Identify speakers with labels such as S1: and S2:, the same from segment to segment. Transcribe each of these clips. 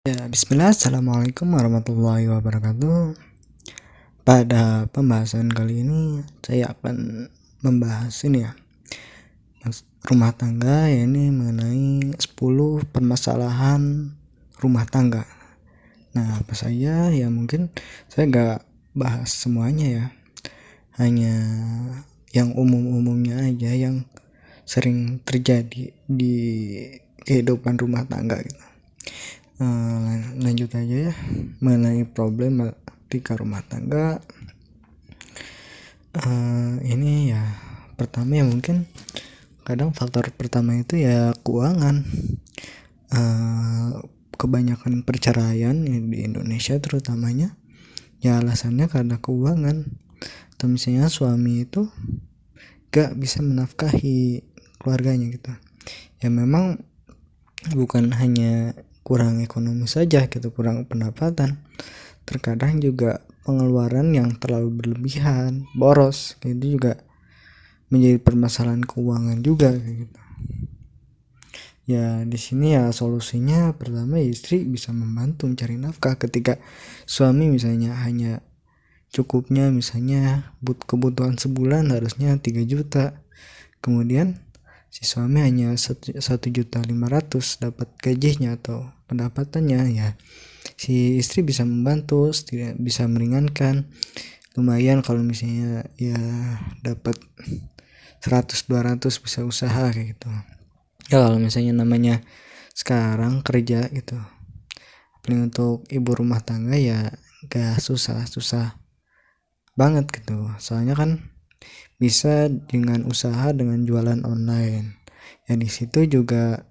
S1: Ya, bismillah, assalamualaikum warahmatullahi wabarakatuh. Pada pembahasan kali ini saya akan membahas ini ya, rumah tangga, ya ini mengenai 10 permasalahan rumah tangga. Nah, apa saja ya, mungkin saya gak bahas semuanya ya, hanya yang umum-umumnya aja yang sering terjadi di kehidupan rumah tangga gitu. Lanjut aja ya, mengenai problematika rumah tangga. Ini ya, pertama ya mungkin kadang faktor pertama itu ya keuangan. Kebanyakan perceraian ya di Indonesia terutamanya ya alasannya karena keuangan, atau misalnya suami itu gak bisa menafkahi keluarganya gitu. Ya memang bukan hanya kurang ekonomi saja gitu, kurang pendapatan, terkadang juga pengeluaran yang terlalu berlebihan, boros, itu juga menjadi permasalahan keuangan juga gitu. Ya di sini ya solusinya pertama, istri bisa membantu mencari nafkah ketika suami misalnya hanya cukupnya misalnya kebutuhan sebulan harusnya 3 juta, kemudian si suami hanya 1.500.000 dapat gajinya atau pendapatannya, ya si istri bisa membantu, bisa meringankan. Lumayan kalau misalnya ya dapat 100-200 bisa usaha kayak gitu ya. Kalau misalnya namanya sekarang kerja gitu, paling untuk ibu rumah tangga ya gak susah banget gitu, soalnya kan bisa dengan usaha, dengan jualan online ya, di situ juga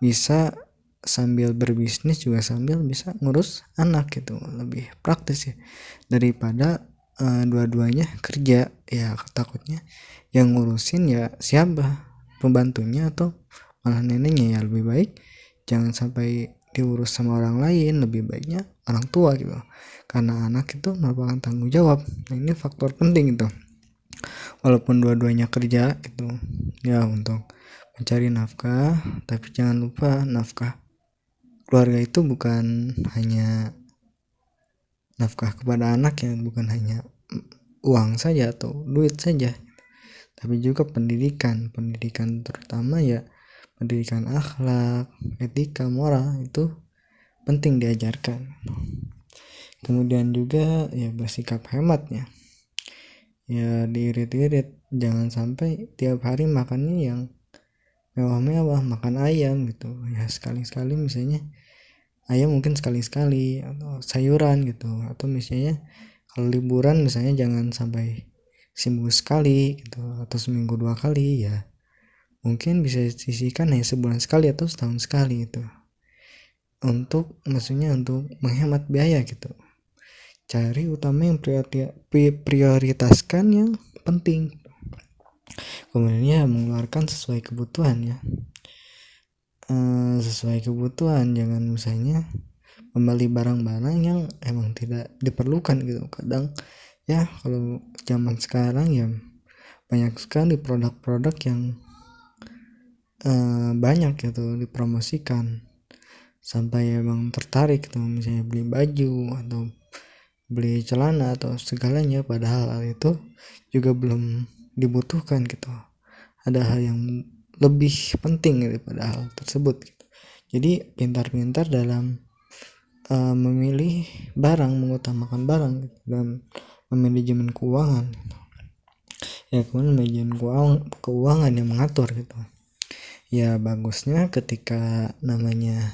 S1: bisa sambil berbisnis juga sambil bisa ngurus anak gitu, lebih praktis ya daripada dua-duanya kerja. Ya takutnya yang ngurusin ya siapa, pembantunya atau malah neneknya. Ya lebih baik jangan sampai diurus sama orang lain, lebih baiknya orang tua gitu, karena anak itu merupakan tanggung jawab. Nah ini faktor penting itu, walaupun dua-duanya kerja gitu ya untuk mencari nafkah, tapi jangan lupa nafkah keluarga itu bukan hanya nafkah kepada anak ya, bukan hanya uang saja atau duit saja, tapi juga pendidikan terutama ya pendidikan akhlak, etika, moral itu penting diajarkan. Kemudian juga ya bersikap hemat ya diirit-irit, jangan sampai tiap hari makannya yang mewah-mewah, makan ayam gitu ya, sekali-sekali misalnya ayam mungkin sekali-sekali, atau sayuran gitu, atau misalnya kalau liburan misalnya jangan sampai seminggu sekali gitu, atau seminggu 2 kali ya, mungkin bisa sisihkan hanya sebulan sekali atau setahun sekali gitu, untuk maksudnya untuk menghemat biaya gitu. Cari utama yang prioritaskan yang penting, kemudian mengeluarkan sesuai kebutuhan ya, sesuai kebutuhan, jangan misalnya membeli barang-barang yang emang tidak diperlukan gitu. Kadang ya kalau zaman sekarang ya banyak sekali produk-produk yang banyak gitu dipromosikan, sampai emang tertarik gitu, misalnya beli baju atau beli celana atau segalanya, padahal hal itu juga belum dibutuhkan gitu. Ada hal yang lebih penting daripada hal tersebut gitu. Jadi pintar-pintar dalam memilih barang, mengutamakan barang gitu, dalam manajemen keuangan gitu. Ya kemudian manajemen keuangan yang mengatur gitu. Ya bagusnya ketika namanya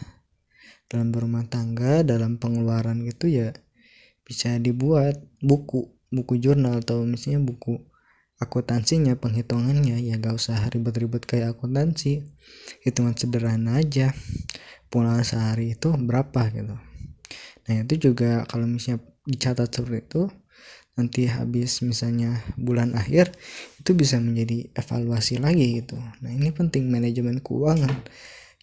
S1: dalam berumah tangga, dalam pengeluaran gitu ya bisa dibuat buku jurnal, atau misalnya buku akuntansinya, penghitungannya ya gak usah ribet-ribet kayak akuntansi, hitungan sederhana aja, pengeluaran sehari itu berapa gitu. Nah itu juga kalau misalnya dicatat seperti itu, nanti habis misalnya bulan akhir itu bisa menjadi evaluasi lagi gitu. Nah ini penting manajemen keuangan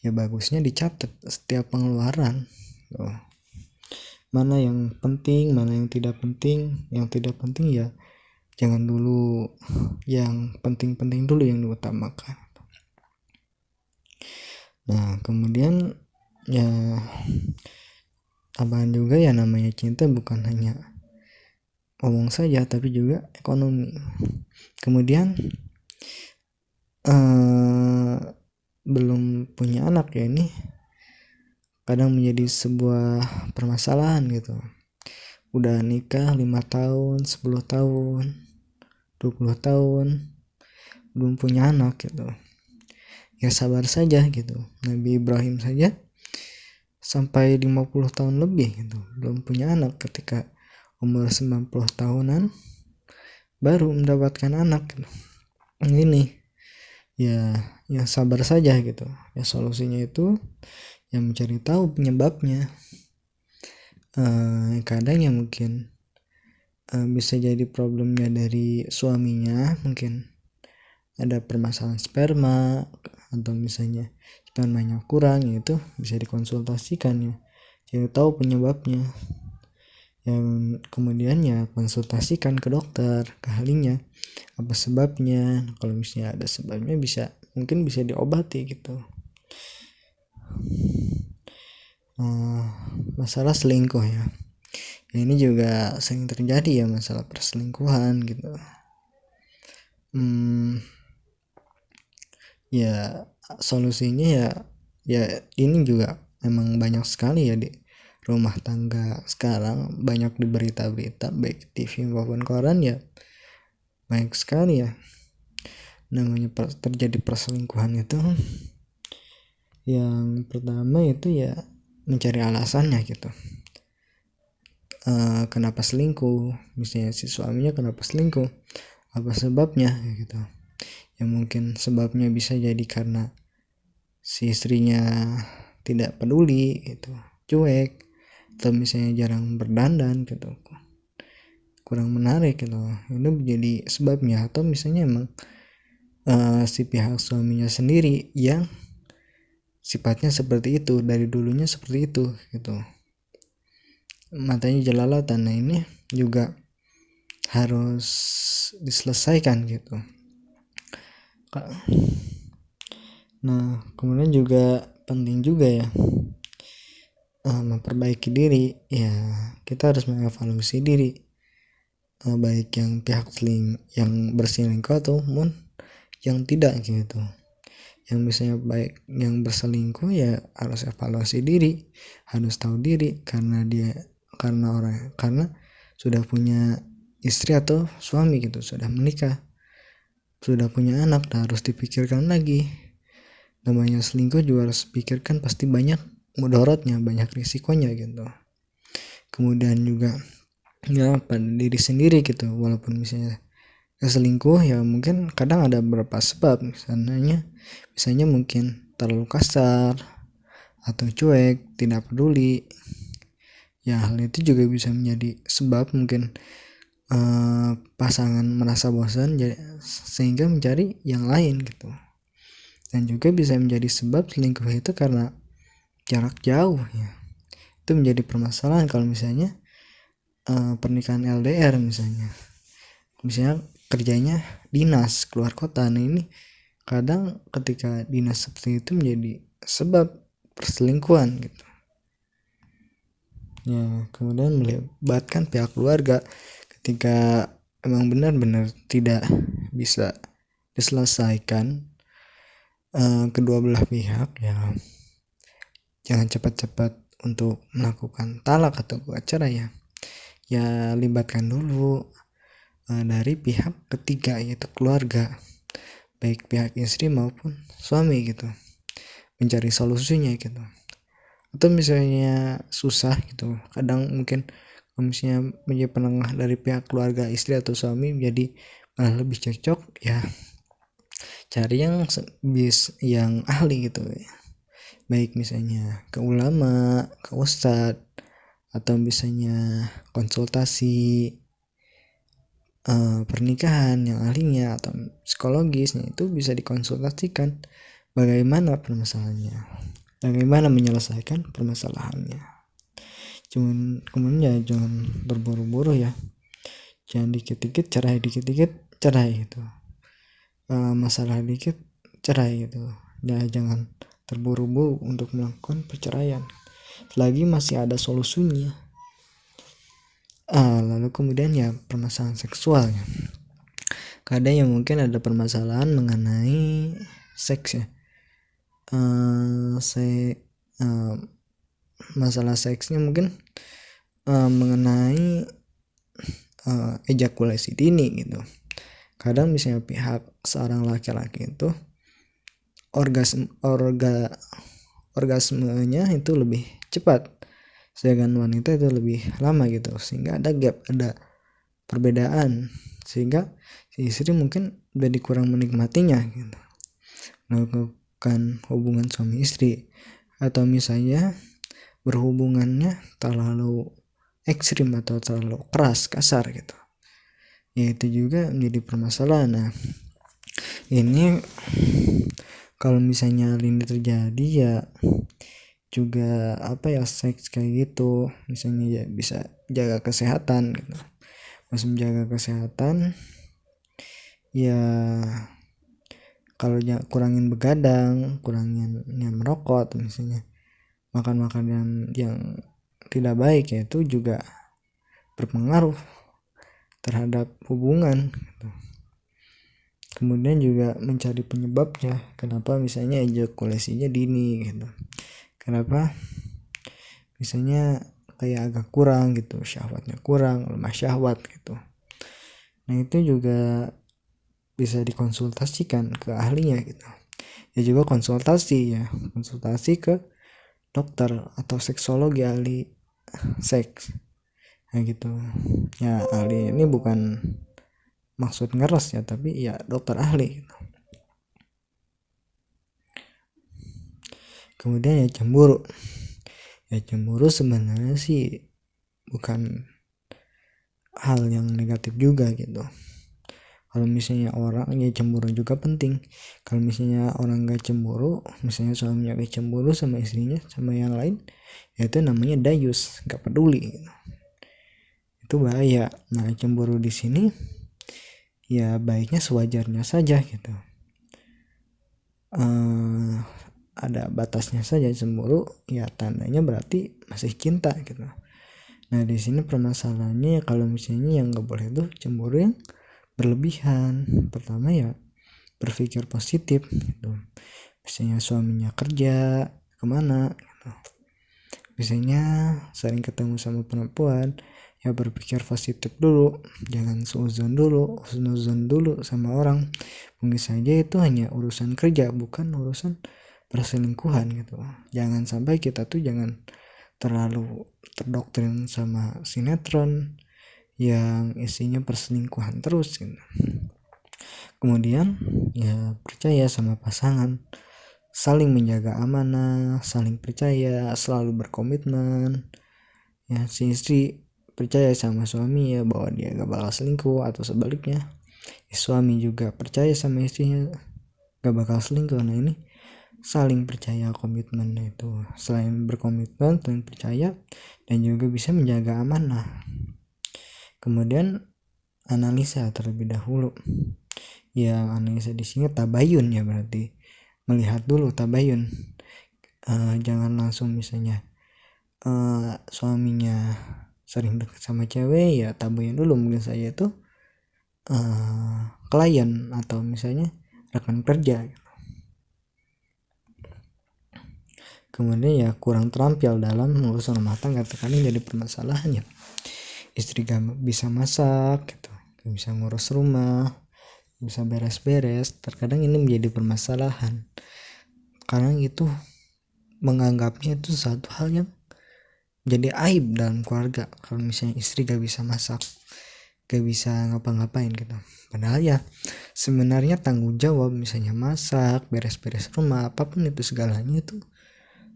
S1: ya, bagusnya dicatat setiap pengeluaran tuh, mana yang penting, mana yang tidak penting. Yang tidak penting ya jangan dulu, yang penting-penting dulu yang diutamakan. Nah kemudian ya Tambahan juga ya, namanya cinta bukan hanya ngomong saja tapi juga ekonomi. Kemudian belum punya anak ya, ini kadang menjadi sebuah permasalahan gitu. Udah nikah 5 tahun, 10 tahun, 20 tahun belum punya anak gitu. Ya sabar saja gitu. Nabi Ibrahim saja sampai 50 tahun lebih gitu belum punya anak, ketika umur 90 tahunan baru mendapatkan anak gitu. Ini ya sabar saja gitu. Ya solusinya itu yang mencari tahu penyebabnya. Kadang ya mungkin bisa jadi problemnya dari suaminya, mungkin ada permasalahan sperma atau misalnya spermanya kurang, itu bisa dikonsultasikan ya, jadi tahu penyebabnya. Yang kemudian ya konsultasikan ke dokter, ke ahlinya, apa sebabnya. Kalau misalnya ada sebabnya mungkin bisa diobati gitu. Masalah selingkuh ya, ini juga sering terjadi ya, masalah perselingkuhan gitu. Ya solusinya ya ini juga memang banyak sekali ya di rumah tangga sekarang, banyak di berita-berita baik TV maupun koran ya, banyak sekali ya namanya terjadi perselingkuhan itu. Yang pertama itu ya mencari alasannya gitu. Kenapa selingkuh, misalnya si suaminya kenapa selingkuh, apa sebabnya gitu. Ya mungkin sebabnya bisa jadi karena si istrinya tidak peduli gitu, cuek, atau misalnya jarang berdandan gitu, kurang menarik gitu. Ini menjadi sebabnya. Atau misalnya emang si pihak suaminya sendiri yang sifatnya seperti itu, dari dulunya seperti itu gitu, matanya jelalatan. Nah ini juga harus diselesaikan gitu. Nah kemudian juga penting juga ya memperbaiki diri ya. Kita harus mengevaluasi diri, baik yang pihak yang berselingkuh ataupun yang tidak gitu. Yang misalnya baik yang berselingkuh ya harus evaluasi diri, harus tahu diri, karena sudah punya istri atau suami gitu, sudah menikah, sudah punya anak, nah harus dipikirkan lagi. Namanya selingkuh juga harus pikirkan, pasti banyak mudaratnya, banyak risikonya gitu. Kemudian juga ya pada diri sendiri gitu, walaupun misalnya selingkuh ya mungkin kadang ada beberapa sebab, misalnya mungkin terlalu kasar atau cuek, tidak peduli ya. Hal itu juga bisa menjadi sebab, mungkin pasangan merasa bosan sehingga mencari yang lain gitu. Dan juga bisa menjadi sebab selingkuh itu karena jarak jauh ya. Itu menjadi permasalahan kalau misalnya pernikahan LDR, misalnya kerjanya dinas keluar kota. Nah ini kadang ketika dinas seperti itu menjadi sebab perselingkuhan gitu ya. Kemudian melibatkan pihak keluarga ketika emang benar-benar tidak bisa diselesaikan kedua belah pihak ya, jangan cepat-cepat untuk melakukan talak atau buat cerai ya libatkan dulu dari pihak ketiga, yaitu keluarga, baik pihak istri maupun suami gitu, mencari solusinya gitu. Atau misalnya susah gitu, kadang mungkin misalnya menjadi penengah dari pihak keluarga istri atau suami menjadi malah lebih cocok ya, cari yang ahli gitu ya, baik misalnya ke ulama, ke ustadz, atau misalnya konsultasi pernikahan yang ahlinya atau psikologisnya, itu bisa dikonsultasikan bagaimana permasalahannya, bagaimana menyelesaikan permasalahannya. Kemudian ya jangan berburu-buru ya, jangan dikit-dikit cerai, dikit-dikit cerai gitu, masalah dikit cerai gitu ya. Jangan terburu-buru untuk melakukan perceraian. selagi masih ada solusinya. Lalu kemudian ya permasalahan seksual ya. Kadang ya mungkin ada permasalahan mengenai seks ya. Masalah seksnya mungkin mengenai ejakulasi dini gitu. Kadang misalnya pihak seorang laki-laki itu orgasmenya itu lebih cepat, sedangkan wanita itu lebih lama gitu, sehingga ada gap, ada perbedaan, sehingga si istri mungkin jadi kurang menikmatinya gitu, melakukan hubungan suami istri, atau misalnya berhubungannya terlalu ekstrim atau terlalu keras, kasar gitu, ya itu juga menjadi permasalahan. Nah ini kalau misalnya ini terjadi ya juga seks kayak gitu, misalnya ya bisa jaga kesehatan gitu. Masih menjaga kesehatan ya, kalau kurangin begadang, kurangin merokok, misalnya makan makanan yang tidak baik, ya itu juga berpengaruh terhadap hubungan gitu. Kemudian juga mencari penyebabnya, kenapa misalnya ejakulasinya dini gitu, kenapa misalnya kayak agak kurang gitu, syahwatnya kurang, lemah syahwat gitu. Nah itu juga bisa dikonsultasikan ke ahlinya gitu. Ya juga konsultasi ke dokter atau seksologi, ahli seks. Nah gitu ya, ahli ini bukan maksud ngeres ya, tapi ya dokter ahli gitu. Kemudian ya cemburu sebenarnya sih bukan hal yang negatif juga gitu. Kalau misalnya orang ya cemburu juga penting. Kalau misalnya orang gak cemburu, misalnya suaminya gak cemburu sama istrinya, sama yang lain, ya itu namanya dayus, gak peduli gitu. Itu bahaya. Nah cemburu di sini ya baiknya sewajarnya saja gitu. Ada batasnya saja. Cemburu ya tandanya berarti masih cinta gitu. Nah di sini permasalahannya kalau misalnya yang nggak boleh itu cemburu yang berlebihan. Pertama ya berpikir positif gitu. Misalnya suaminya kerja kemana gitu, misalnya sering ketemu sama perempuan, ya berpikir positif dulu, jangan suuzon dulu, husnuzon dulu sama orang. Mungkin saja itu hanya urusan kerja, bukan urusan perselingkuhan gitu. Jangan sampai kita tuh jangan terlalu terdoktrin sama sinetron yang isinya perselingkuhan terus gitu. Kemudian ya percaya sama pasangan, saling menjaga amanah, saling percaya, selalu berkomitmen. Ya si istri percaya sama suami ya bahwa dia gak bakal selingkuh, atau sebaliknya ya, suami juga percaya sama istrinya gak bakal selingkuh. Nah ini saling percaya, komitmen itu, selain berkomitmen saling percaya dan juga bisa menjaga amanah. Kemudian analisa terlebih dahulu. Ya analisa di sini tabayun ya, berarti melihat dulu tabayun. Jangan langsung misalnya suaminya sering dekat sama cewek, ya tabayun dulu, mungkin saya itu klien atau misalnya rekan kerja gitu. Kemudian ya kurang terampil dalam urusan rumah tangga, terkadang jadi permasalahan ya. Istri gak bisa masak gitu, gak bisa ngurus rumah, gak bisa beres-beres, terkadang ini menjadi permasalahan. Karena itu menganggapnya itu satu hal yang jadi aib dalam keluarga, kalau misalnya istri gak bisa masak, gak bisa ngapa-ngapain gitu. Padahal ya sebenarnya tanggung jawab misalnya masak, beres-beres rumah, apapun itu segalanya itu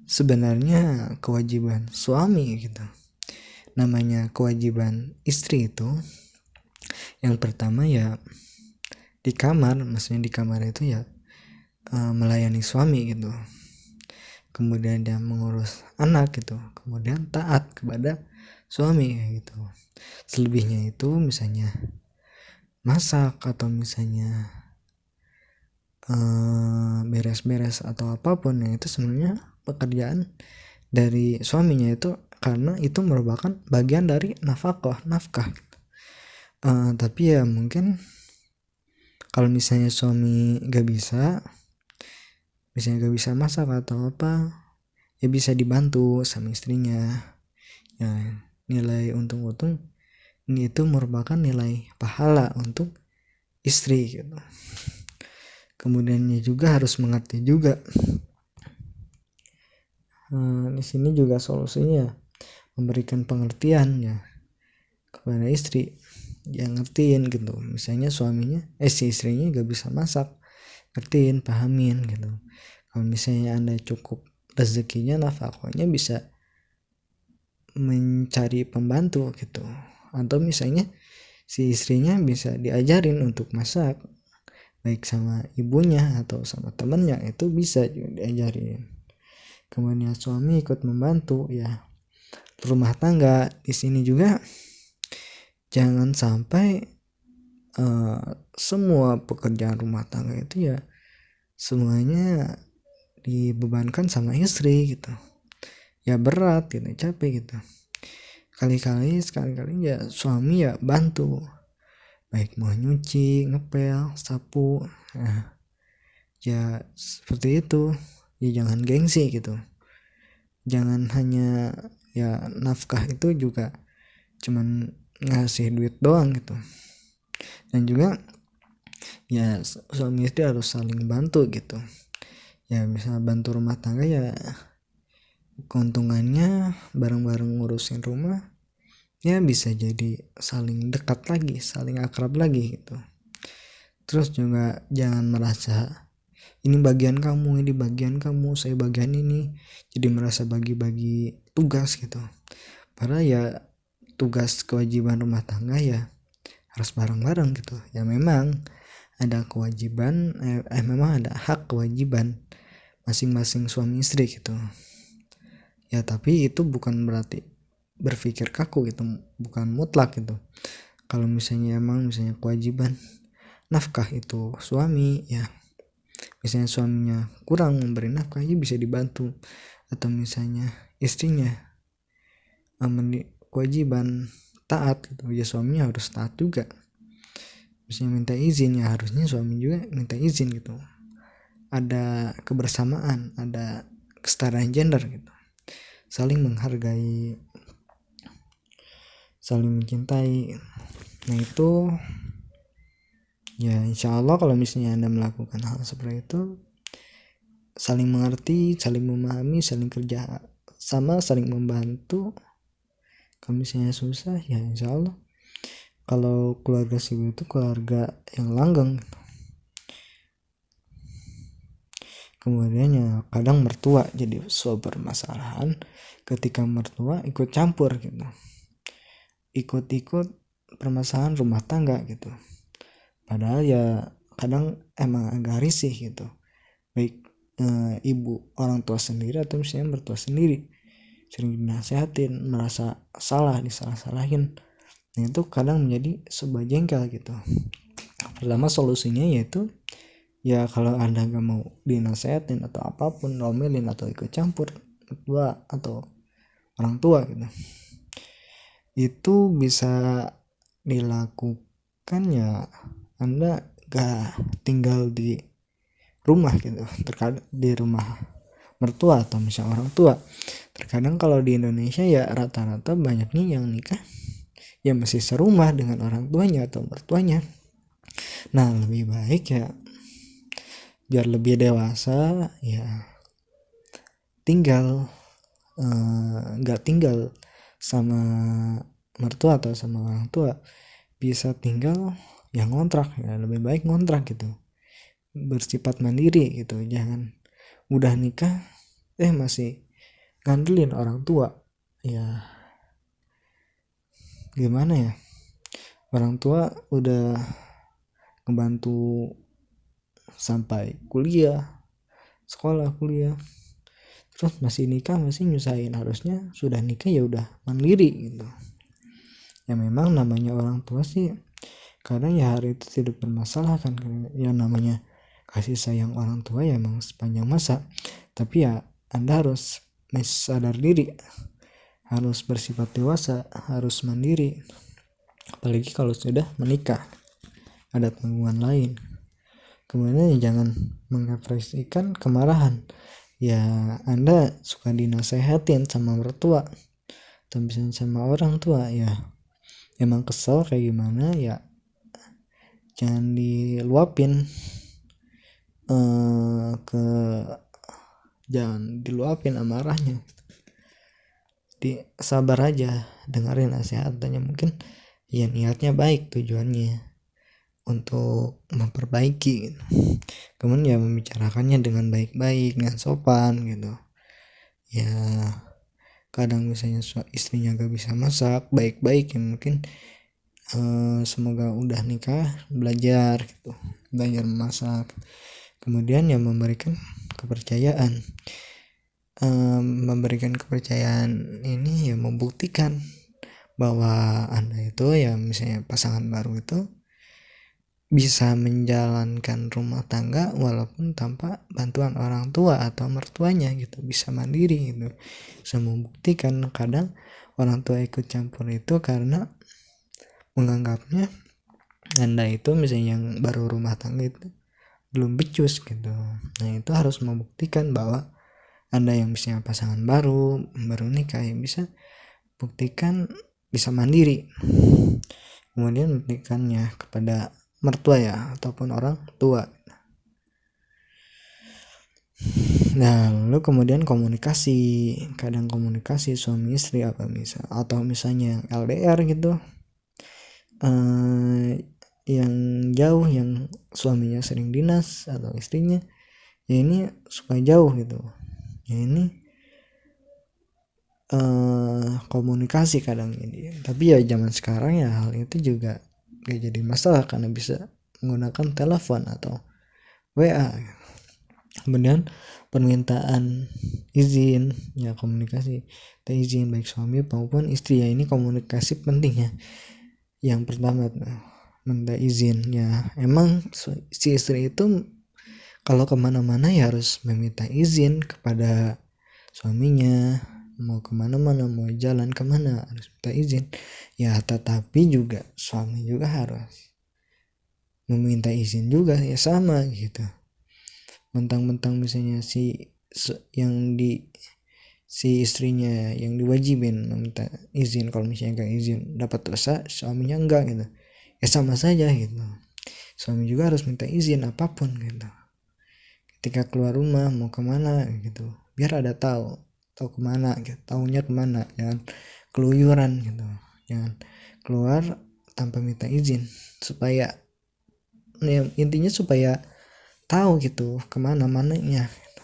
S1: sebenarnya kewajiban suami gitu. Namanya kewajiban istri itu yang pertama ya di kamar, maksudnya di kamar itu ya melayani suami gitu. Kemudian dia mengurus anak gitu, kemudian taat kepada suami gitu. Selebihnya itu misalnya masak atau misalnya beres-beres atau apapun, ya itu sebenarnya pekerjaan dari suaminya itu karena itu merupakan bagian dari nafkah. Tapi ya mungkin kalau misalnya suami misalnya gak bisa masak atau apa, ya bisa dibantu sama istrinya. Ya nilai untung-untung ini itu merupakan nilai pahala untuk istri gitu. Kemudiannya juga harus mengerti juga. Di sini juga solusinya memberikan pengertian ya kepada istri, yang ngertiin gitu. Misalnya suaminya si istrinya gak bisa masak, ngertiin, pahamin gitu. Kalau misalnya Anda cukup rezekinya, nafkahnya bisa mencari pembantu gitu. Atau misalnya si istrinya bisa diajarin untuk masak, baik sama ibunya atau sama temennya, itu bisa juga diajarin. Kemudian suami ikut membantu ya rumah tangga. Di sini juga jangan sampai semua pekerjaan rumah tangga itu ya semuanya dibebankan sama istri gitu. Ya berat gitu, capek gitu. Sekali-kali ya suami ya bantu, baik mau nyuci, ngepel, sapu. Nah, ya seperti itu. Ya jangan gengsi gitu. Jangan hanya ya nafkah itu juga cuman ngasih duit doang gitu. Dan juga ya suami istri harus saling bantu gitu. Ya bisa bantu rumah tangga, ya keuntungannya bareng-bareng ngurusin rumah, ya bisa jadi saling dekat lagi, saling akrab lagi gitu. Terus juga jangan merasa ini bagian kamu, saya bagian ini, jadi merasa bagi-bagi tugas gitu. Padahal ya tugas kewajiban rumah tangga ya harus bareng-bareng gitu. Ya memang ada kewajiban, memang ada hak kewajiban masing-masing suami istri gitu. Ya tapi itu bukan berarti berpikir kaku gitu, bukan mutlak gitu. Kalau misalnya kewajiban nafkah itu suami, ya misalnya suaminya kurang memberi nafkah, ya bisa dibantu. Atau misalnya istrinya kewajiban taat gitu, ya suaminya harus taat juga. Misalnya minta izin, ya harusnya suami juga minta izin gitu. Ada kebersamaan, ada kesetaraan gender gitu, saling menghargai, saling mencintai. Nah itu ya insya Allah kalau misalnya Anda melakukan hal seperti itu, saling mengerti, saling memahami, saling kerja sama, saling membantu. Kalau misalnya susah, ya insya Allah kalau keluarga sibuk itu keluarga yang langgeng. Kemudian ya kadang mertua jadi suatu permasalahan ketika mertua ikut campur gitu, ikut permasalahan rumah tangga gitu. Padahal ya kadang emang agak risih gitu, baik ibu orang tua sendiri atau misalnya mertua sendiri sering dinasehatin, merasa salah, disalah-salahin. Nah itu kadang menjadi sebuah jengkel gitu. Pertama solusinya yaitu ya kalau Anda gak mau dinasehatin atau apapun, ngomelin atau ikut campur mertua atau orang tua gitu, itu bisa dilakukan ya Anda gak tinggal di rumah gitu, terkadang di rumah mertua atau misalnya orang tua. Terkadang kalau di Indonesia ya rata-rata banyaknya yang nikah ya masih serumah dengan orang tuanya atau mertuanya. Nah lebih baik ya biar lebih dewasa ya tinggal gak tinggal sama mertua atau sama orang tua, bisa tinggal yang ngontrak. Ya lebih baik ngontrak gitu, bersifat mandiri gitu. Jangan udah nikah masih ngandelin orang tua. Ya gimana ya, orang tua udah ngebantu sampai sekolah kuliah, terus masih nikah masih nyusahin. Harusnya sudah nikah ya udah mandiri gitu. Ya memang namanya orang tua sih kadang ya hari itu tidak bermasalah kan, ya namanya kasih sayang orang tua ya emang sepanjang masa. Tapi ya Anda harus sadar diri, harus bersifat dewasa, harus mandiri. Apalagi kalau sudah menikah, ada tanggungan lain. Kemudian jangan mengekspresikan kemarahan. Ya Anda suka dinasehatin sama mertua atau misalnya sama orang tua, ya emang kesel kayak gimana, ya jangan diluapin jangan diluapin amarahnya. Sabar aja, dengerin nasihatnya, mungkin ya niatnya baik, tujuannya untuk memperbaiki gitu. Kemudian ya membicarakannya dengan baik-baik, dengan sopan gitu. Ya kadang misalnya istrinya gak bisa masak baik-baik, ya mungkin semoga udah nikah belajar gitu, belajar memasak. Kemudian ya memberikan kepercayaan. Memberikan kepercayaan ini ya membuktikan bahwa Anda itu ya misalnya pasangan baru itu bisa menjalankan rumah tangga walaupun tanpa bantuan orang tua atau mertuanya gitu, bisa mandiri gitu. Bisa membuktikan. Kadang orang tua ikut campur itu karena menganggapnya Anda itu misalnya yang baru rumah tangga itu belum becus gitu. Nah itu harus membuktikan bahwa Anda yang misalnya pasangan baru nikah yang bisa buktikan bisa mandiri. Kemudian buktikannya kepada mertua ya ataupun orang tua. Nah lalu kemudian komunikasi, kadang komunikasi suami istri apa atau misalnya LDR gitu, yang jauh, yang suaminya sering dinas atau istrinya ya ini suka jauh gitu, ya ini komunikasi kadang ini. Tapi ya zaman sekarang ya hal itu juga gak jadi masalah karena bisa menggunakan telepon atau WA. Kemudian permintaan izin, ya komunikasi izin baik suami maupun istri, ya ini komunikasi penting ya. Yang pertama minta izin, ya emang si istri itu kalau kemana-mana ya harus meminta izin kepada suaminya, mau kemana-mana, mau jalan kemana harus minta izin ya. Tetapi juga suami juga harus meminta izin juga ya, sama gitu. Mentang-mentang misalnya si istrinya yang diwajibin meminta izin, kalau misalnya gak izin dapat dosa, suaminya enggak gitu, ya sama saja gitu. Suami juga harus minta izin apapun gitu ketika keluar rumah, mau kemana gitu, biar ada tahu kemana gitu, taunya kemana, jangan keluyuran gitu, jangan keluar tanpa minta izin, supaya intinya supaya tahu gitu kemana mananya gitu,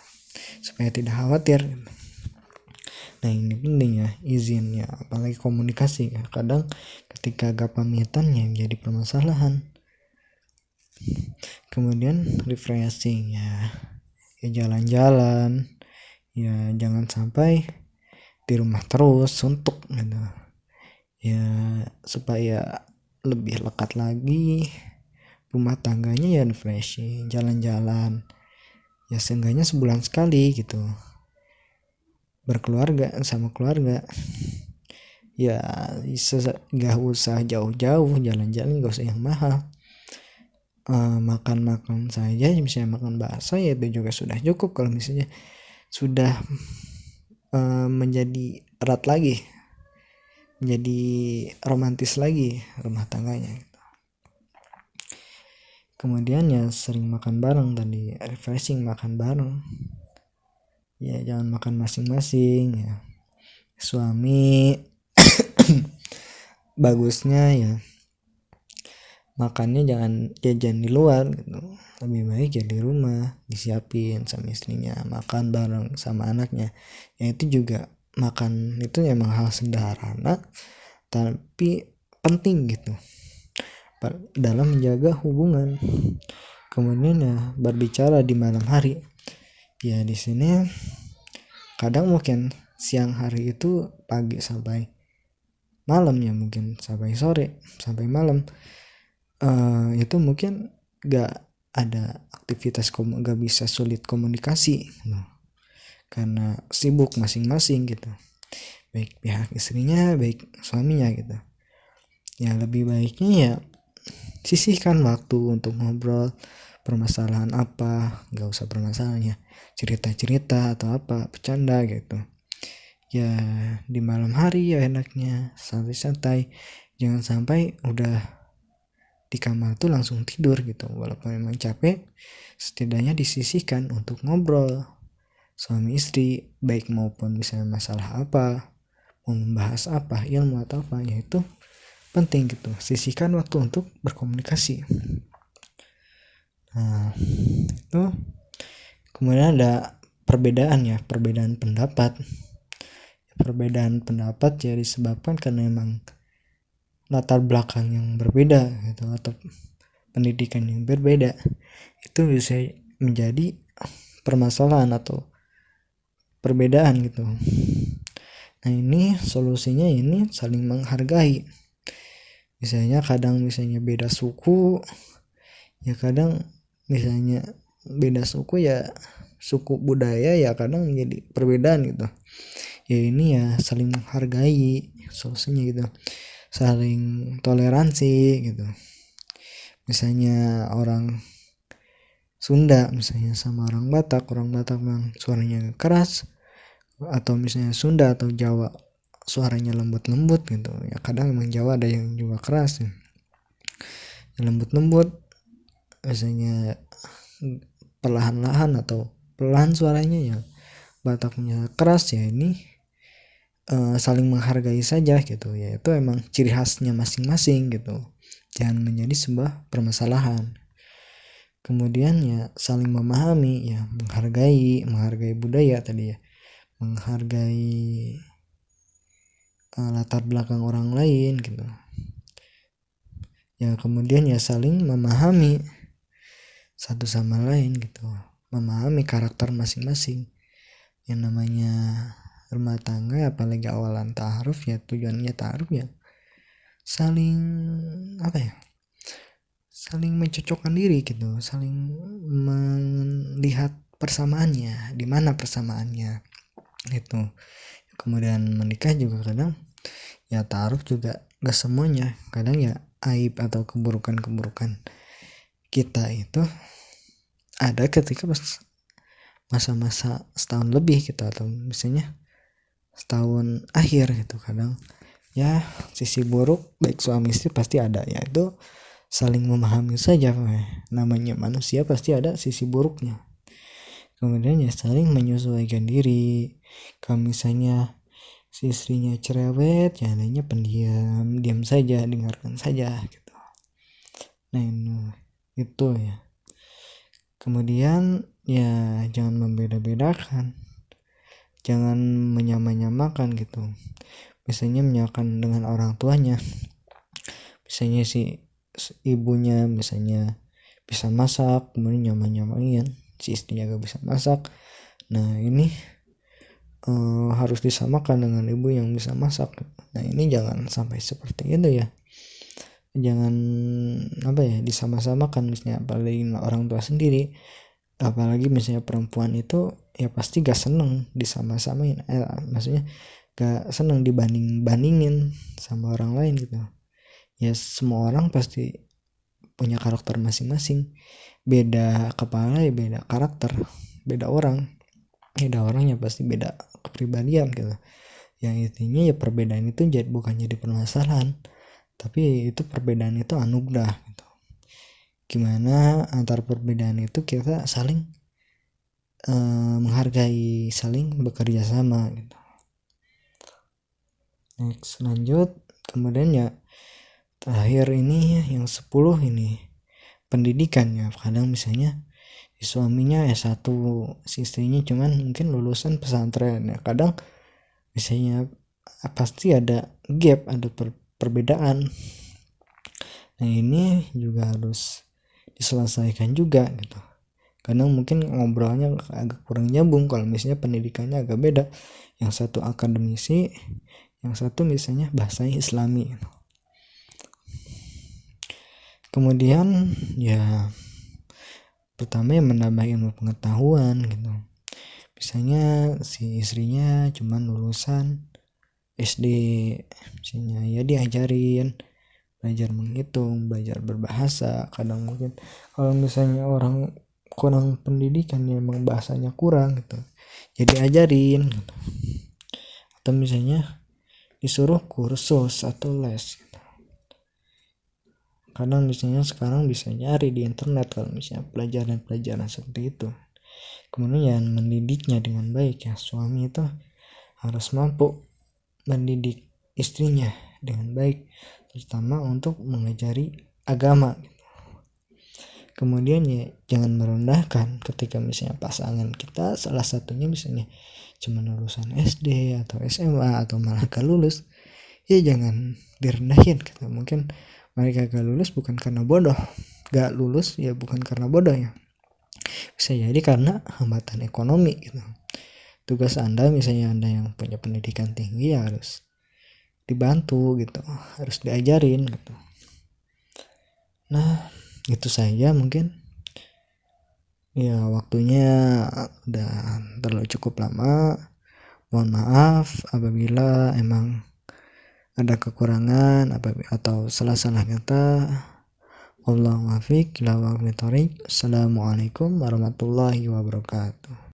S1: supaya tidak khawatir gitu. Nah ini penting ya izinnya, apalagi komunikasi ya. Kadang ketika gak pamitan ya menjadi permasalahan. Kemudian refreshing ya jalan-jalan, ya jangan sampai di rumah terus suntuk gitu ya, supaya lebih lekat lagi rumah tangganya ya refreshing, jalan-jalan ya seenggaknya sebulan sekali gitu, berkeluarga sama keluarga ya. Gak usah jauh-jauh jalan-jalan, gak usah yang mahal, makan saja misalnya makan bakso ya itu juga sudah cukup. Kalau misalnya sudah menjadi erat lagi, menjadi romantis lagi rumah tangganya gitu. Kemudian ya sering makan bareng tadi, refreshing, makan bareng ya, jangan makan masing-masing ya. Suami bagusnya ya makannya jangan jajan di luar gitu, lebih baik ya di rumah disiapin sama istrinya, makan bareng sama anaknya ya. Itu juga makan itu emang hal sederhana tapi penting gitu dalam menjaga hubungan. Kemudian ya berbicara di malam hari ya, di sini kadang mungkin siang hari itu pagi sampai malam ya, mungkin sampai sore sampai malam, itu mungkin gak ada aktivitas gak bisa sulit komunikasi. karena sibuk masing-masing gitu, baik pihak istrinya baik suaminya gitu. Ya lebih baiknya ya sisihkan waktu untuk ngobrol permasalahan apa, nggak usah permasalahannya, cerita-cerita atau apa, bercanda gitu. Ya di malam hari ya enaknya santai-santai, jangan sampai udah di kamar tuh langsung tidur gitu. Walaupun memang capek, setidaknya disisihkan untuk ngobrol suami istri, baik maupun misalnya masalah apa, mau membahas apa, ilmu atau apa, ya itu penting gitu. Sisihkan waktu untuk berkomunikasi. Nah itu kemudian ada perbedaan pendapat. Perbedaan pendapat ya disebabkan karena memang latar belakang yang berbeda gitu, atau pendidikan yang berbeda. Itu bisa menjadi permasalahan atau perbedaan gitu. Nah ini solusinya ini saling menghargai. Misalnya beda suku, ya kadang misalnya beda suku ya, suku budaya ya kadang menjadi perbedaan gitu. Ya ini ya saling menghargai solusinya gitu, saling toleransi gitu. Misalnya orang Sunda misalnya sama orang Batak memang suaranya keras, atau misalnya Sunda atau Jawa suaranya lembut-lembut gitu. Ya kadang emang Jawa ada yang juga keras ya, lembut-lembut, misalnya perlahan-lahan atau pelan suaranya ya Bataknya keras, ya ini saling menghargai saja gitu. Ya itu emang ciri khasnya masing-masing gitu, jangan menjadi sebuah permasalahan. Kemudian ya saling memahami, ya menghargai budaya tadi ya, menghargai latar belakang orang lain gitu. Ya kemudian ya saling memahami satu sama lain gitu, memahami karakter masing-masing. Yang namanya rumah tangga apalagi awalan ta'aruf, ya tujuannya ta'aruf ya saling saling mencocokkan diri gitu, saling melihat persamaannya, di mana persamaannya itu. Kemudian menikah juga kadang ya ta'aruf juga gak semuanya, kadang ya aib atau keburukan-keburukan kita itu ada ketika pas masa-masa setahun lebih gitu, atau misalnya setahun akhir gitu. Kadang ya sisi buruk baik suami istri pasti ada, ya itu saling memahami saja, namanya manusia pasti ada sisi buruknya. Kemudian ya saling menyesuaikan diri. Kalau misalnya si istrinya cerewet, ya adanya pendiam, diam saja, dengarkan saja gitu. Nah itu ya. Kemudian ya jangan membeda-bedakan, jangan menyamakan gitu. Misalnya menyamakan dengan orang tuanya, misalnya si ibunya misalnya bisa masak, kemudian nyamain si istrinya gak bisa masak. Nah ini harus disamakan dengan ibu yang bisa masak. Nah ini jangan sampai seperti itu ya, jangan disama-samakan. Misalnya apalagi orang tua sendiri, apalagi misalnya perempuan itu ya pasti gak seneng disama-samain, maksudnya gak seneng dibandingin sama orang lain gitu. Ya semua orang pasti punya karakter masing-masing, beda kepala ya beda karakter, beda orangnya pasti beda kepribadian gitu. Yang intinya ya perbedaan itu bukan jadi permasalahan, tapi itu perbedaan itu anugerah gitu. Gimana antar perbedaan itu kita saling menghargai, saling bekerja sama gitu. Next lanjut. Kemudian ya terakhir ini yang 10 ini pendidikan ya. Kadang misalnya si suaminya S1, si istrinya cuman mungkin lulusan pesantren ya. Kadang misalnya pasti ada gap, ada perbedaan. Nah ini juga harus diselesaikan juga gitu. Kadang mungkin ngobrolnya agak kurang nyambung kalau misalnya pendidikannya agak beda. Yang satu akademisi, yang satu misalnya bahasanya Islami. Kemudian ya pertama ya menambah ilmu pengetahuan gitu. misalnya si istrinya cuman lulusan SD, misalnya ya diajarin belajar menghitung, belajar berbahasa. Kadang mungkin kalau misalnya orang kurang pendidikan ya emang bahasanya kurang gitu, jadi ajarin gitu. Atau misalnya disuruh kursus atau les gitu. Kadang misalnya sekarang bisa nyari di internet kalau misalnya pelajaran-pelajaran seperti itu. Kemudian mendidiknya dengan baik ya, suami itu harus mampu mendidik istrinya dengan baik, terutama untuk mengajari agama. Kemudian ya jangan merendahkan ketika misalnya pasangan kita salah satunya misalnya cuma lulusan SD atau SMA atau malah gak lulus, ya jangan direndahin gitu. Mungkin mereka gak lulus bukan karena bodoh, gak lulus ya bukan karena bodoh ya, bisa jadi karena hambatan ekonomi gitu. Tugas Anda misalnya Anda yang punya pendidikan tinggi ya harus dibantu gitu, harus diajarin gitu. Nah itu saja mungkin ya, waktunya udah terlalu cukup lama. Mohon maaf apabila emang ada kekurangan atau salah-salah kata. Wallahu muwaffiq ila aqwamit thoriq. Assalamualaikum warahmatullahi wabarakatuh.